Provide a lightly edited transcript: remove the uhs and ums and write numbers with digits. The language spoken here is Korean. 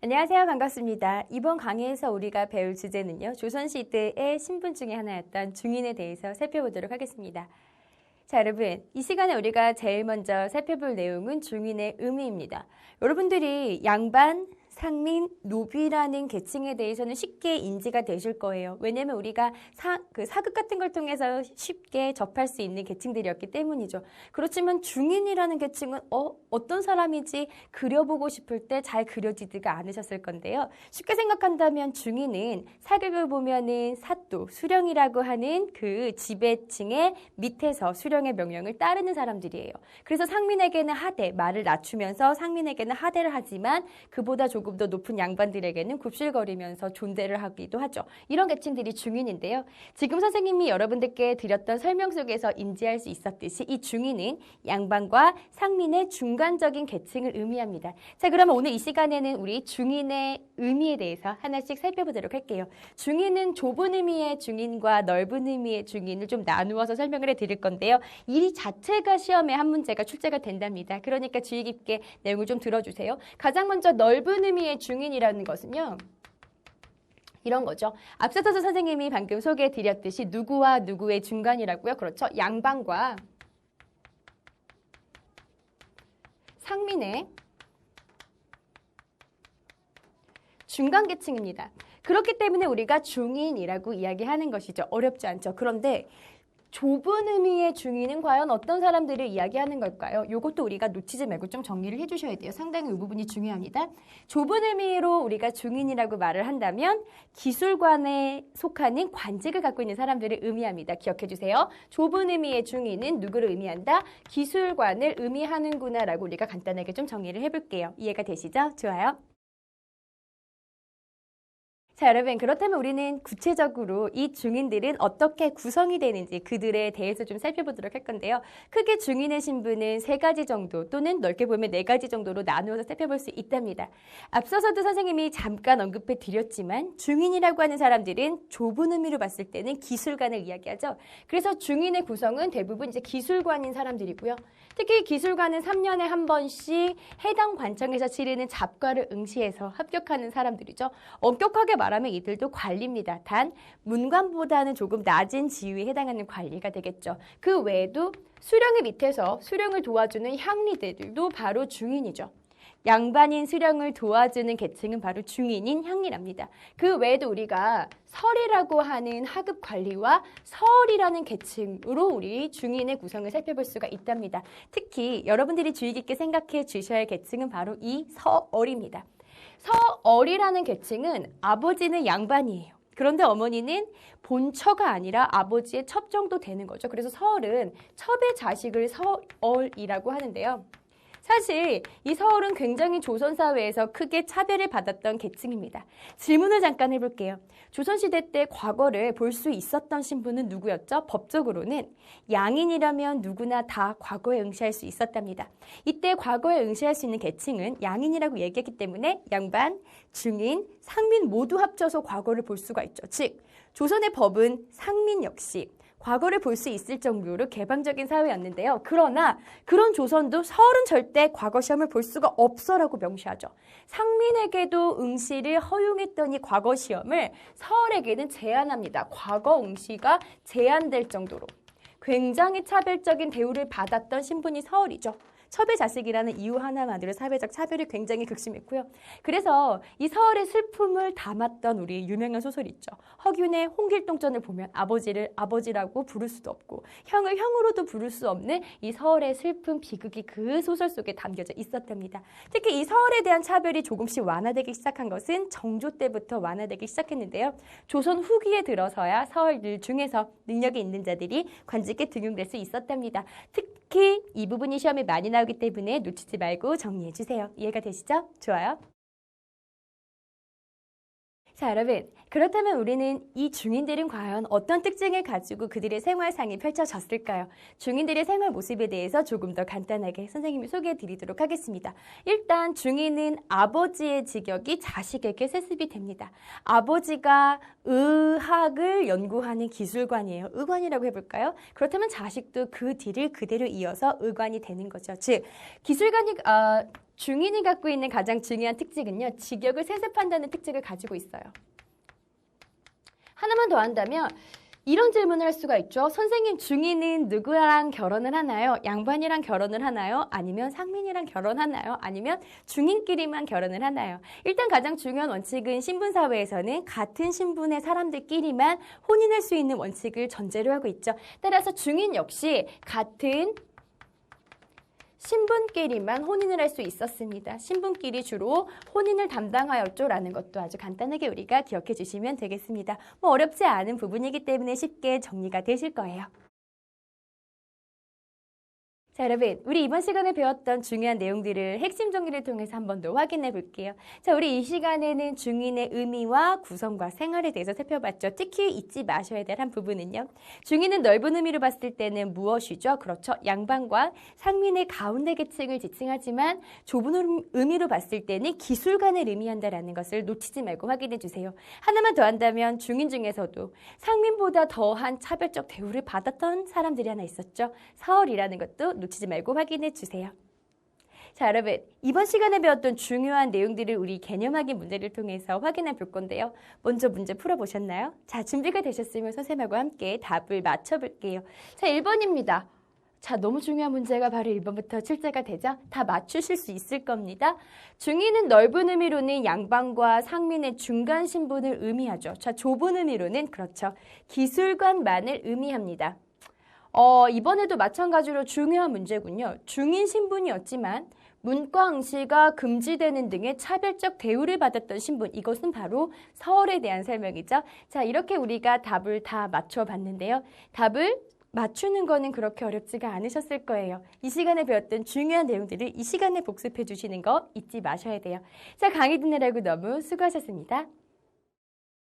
안녕하세요. 반갑습니다. 이번 강의에서 우리가 배울 주제는요. 조선시대의 신분 중에 하나였던 중인에 대해서 살펴보도록 하겠습니다. 자, 여러분, 이 시간에 우리가 제일 먼저 살펴볼 내용은 중인의 의미입니다. 여러분들이 양반, 상민, 노비라는 계층에 대해서는 쉽게 인지가 되실 거예요. 왜냐면 우리가 사극 같은 걸 통해서 쉽게 접할 수 있는 계층들이었기 때문이죠. 그렇지만 중인이라는 계층은 어떤 사람인지 그려보고 싶을 때 잘 그려지지가 않으셨을 건데요. 쉽게 생각한다면 중인은 사극을 보면은 사또, 수령이라고 하는 그 지배층의 밑에서 수령의 명령을 따르는 사람들이에요. 그래서 상민에게는 하대, 말을 낮추면서 상민에게는 하대를 하지만 그보다 조금 더 높은 양반들에게는 굽실거리면서 존대를 하기도 하죠. 이런 계층들이 중인인데요. 지금 선생님이 여러분들께 드렸던 설명 속에서 인지할 수 있었듯이 이 중인은 양반과 상민의 중간적인 계층을 의미합니다. 자, 그러면 오늘 이 시간에는 우리 중인의 의미에 대해서 하나씩 살펴보도록 할게요. 중인은 좁은 의미의 중인과 넓은 의미의 중인을 좀 나누어서 설명을 해드릴 건데요. 이 자체가 시험에 한 문제가 출제가 된답니다. 그러니까 주의 깊게 내용을 좀 들어주세요. 가장 먼저 넓은 의미의 중인이라는 것은요. 이런 거죠. 앞서서 선생님이 방금 소개해드렸듯이 누구와 누구의 중간이라고요. 그렇죠. 양반과 상민의 중간 계층입니다. 그렇기 때문에 우리가 중인이라고 이야기하는 것이죠. 어렵지 않죠. 그런데 좁은 의미의 중인은 과연 어떤 사람들을 이야기하는 걸까요? 이것도 우리가 놓치지 말고 좀 정리를 해주셔야 돼요. 상당히 이 부분이 중요합니다. 좁은 의미로 우리가 중인이라고 말을 한다면 기술관에 속하는 관직을 갖고 있는 사람들을 의미합니다. 기억해 주세요. 좁은 의미의 중인은 누구를 의미한다? 기술관을 의미하는구나 라고 우리가 간단하게 좀 정리를 해볼게요. 이해가 되시죠? 좋아요. 자, 여러분, 그렇다면 우리는 구체적으로 이 중인들은 어떻게 구성이 되는지 그들에 대해서 좀 살펴보도록 할 건데요. 크게 중인의 신분은 세 가지 정도 또는 넓게 보면 네 가지 정도로 나누어서 살펴볼 수 있답니다. 앞서서도 선생님이 잠깐 언급해 드렸지만 중인이라고 하는 사람들은 좁은 의미로 봤을 때는 기술관을 이야기하죠. 그래서 중인의 구성은 대부분 이제 기술관인 사람들이고요. 특히 기술관은 3년에 한 번씩 해당 관청에서 치르는 잡과를 응시해서 합격하는 사람들이죠. 엄격하게 말하면 이들도 관리입니다. 단 문관보다는 조금 낮은 지위에 해당하는 관리가 되겠죠. 그 외에도 수령의 밑에서 수령을 도와주는 향리들도 바로 중인이죠. 양반인 수령을 도와주는 계층은 바로 중인인 향리랍니다. 그 외에도 우리가 설이라고 하는 하급 관리와 서얼이라는 계층으로 우리 중인의 구성을 살펴볼 수가 있답니다. 특히 여러분들이 주의 깊게 생각해 주셔야 할 계층은 바로 이 서얼입니다. 서얼이라는 계층은 아버지는 양반이에요. 그런데 어머니는 본처가 아니라 아버지의 첩 정도 되는 거죠. 그래서 서얼은 첩의 자식을 서얼이라고 하는데요. 사실 이 서얼은 굉장히 조선사회에서 크게 차별을 받았던 계층입니다. 질문을 잠깐 해볼게요. 조선시대 때 과거를 볼 수 있었던 신분은 누구였죠? 법적으로는 양인이라면 누구나 다 과거에 응시할 수 있었답니다. 이때 과거에 응시할 수 있는 계층은 양인이라고 얘기했기 때문에 양반, 중인, 상민 모두 합쳐서 과거를 볼 수가 있죠. 즉, 조선의 법은 상민 역시 과거를 볼 수 있을 정도로 개방적인 사회였는데요. 그러나 그런 조선도 서얼은 절대 과거 시험을 볼 수가 없어라고 명시하죠. 상민에게도 응시를 허용했던 이 과거 시험을 서얼에게는 제한합니다. 과거 응시가 제한될 정도로 굉장히 차별적인 대우를 받았던 신분이 서얼이죠. 첩의 자식이라는 이유 하나만으로 사회적 차별이 굉장히 극심했고요. 그래서 이 서얼의 슬픔을 담았던 우리 유명한 소설 있죠. 허균의 홍길동전을 보면 아버지를 아버지라고 부를 수도 없고 형을 형으로도 부를 수 없는 이 서얼의 슬픔, 비극이 그 소설 속에 담겨져 있었답니다. 특히 이 서얼에 대한 차별이 조금씩 완화되기 시작한 것은 정조 때부터 완화되기 시작했는데요. 조선 후기에 들어서야 서얼들 중에서 능력이 있는 자들이 관직에 등용될 수 있었답니다. 특히 이 부분이 시험에 많이 나오기 때문에 놓치지 말고 정리해 주세요. 이해가 되시죠? 좋아요. 자, 여러분, 그렇다면 우리는 이 중인들은 과연 어떤 특징을 가지고 그들의 생활상이 펼쳐졌을까요? 중인들의 생활 모습에 대해서 조금 더 간단하게 선생님이 소개해 드리도록 하겠습니다. 일단 중인은 아버지의 직역이 자식에게 세습이 됩니다. 아버지가 의학을 연구하는 기술관이에요. 의관이라고 해볼까요? 그렇다면 자식도 그 뒤를 그대로 이어서 의관이 되는 거죠. 즉, 기술관이 중인이 갖고 있는 가장 중요한 특징은요. 직역을 세습한다는 특징을 가지고 있어요. 하나만 더 한다면 이런 질문을 할 수가 있죠. 선생님, 중인은 누구랑 결혼을 하나요? 양반이랑 결혼을 하나요? 아니면 상민이랑 결혼하나요? 아니면 중인끼리만 결혼을 하나요? 일단 가장 중요한 원칙은 신분사회에서는 같은 신분의 사람들끼리만 혼인할 수 있는 원칙을 전제로 하고 있죠. 따라서 중인 역시 같은 신분끼리만 혼인을 할 수 있었습니다. 신분끼리 주로 혼인을 담당하였죠 라는 것도 아주 간단하게 우리가 기억해 주시면 되겠습니다. 뭐 어렵지 않은 부분이기 때문에 쉽게 정리가 되실 거예요. 자, 여러분, 우리 이번 시간에 배웠던 중요한 내용들을 핵심 정리를 통해서 한 번 더 확인해 볼게요. 자, 우리 이 시간에는 중인의 의미와 구성과 생활에 대해서 살펴봤죠. 특히 잊지 마셔야 될 한 부분은요. 중인은 넓은 의미로 봤을 때는 무엇이죠? 그렇죠. 양반과 상민의 가운데 계층을 지칭하지만 좁은 의미로 봤을 때는 기술관을 의미한다라는 것을 놓치지 말고 확인해 주세요. 하나만 더 한다면 중인 중에서도 상민보다 더한 차별적 대우를 받았던 사람들이 하나 있었죠. 사월이라는 것도 놓치지 말고 확인해 주세요. 자, 여러분, 이번 시간에 배웠던 중요한 내용들을 우리 개념 확인 문제를 통해서 확인해 볼 건데요. 먼저 문제 풀어보셨나요? 자, 준비가 되셨으면 선생님하고 함께 답을 맞춰볼게요. 자, 1번입니다. 자, 너무 중요한 문제가 바로 1번부터 출제가 되죠? 다 맞추실 수 있을 겁니다. 중인은 넓은 의미로는 양반과 상민의 중간 신분을 의미하죠. 자, 좁은 의미로는 그렇죠. 기술관만을 의미합니다. 이번에도 마찬가지로 중요한 문제군요. 중인 신분이었지만 문과 응시가 금지되는 등의 차별적 대우를 받았던 신분, 이것은 바로 서얼에 대한 설명이죠. 자, 이렇게 우리가 답을 다 맞춰봤는데요. 답을 맞추는 거는 그렇게 어렵지가 않으셨을 거예요. 이 시간에 배웠던 중요한 내용들을 이 시간에 복습해 주시는 거 잊지 마셔야 돼요. 자, 강의 듣느라고 너무 수고하셨습니다.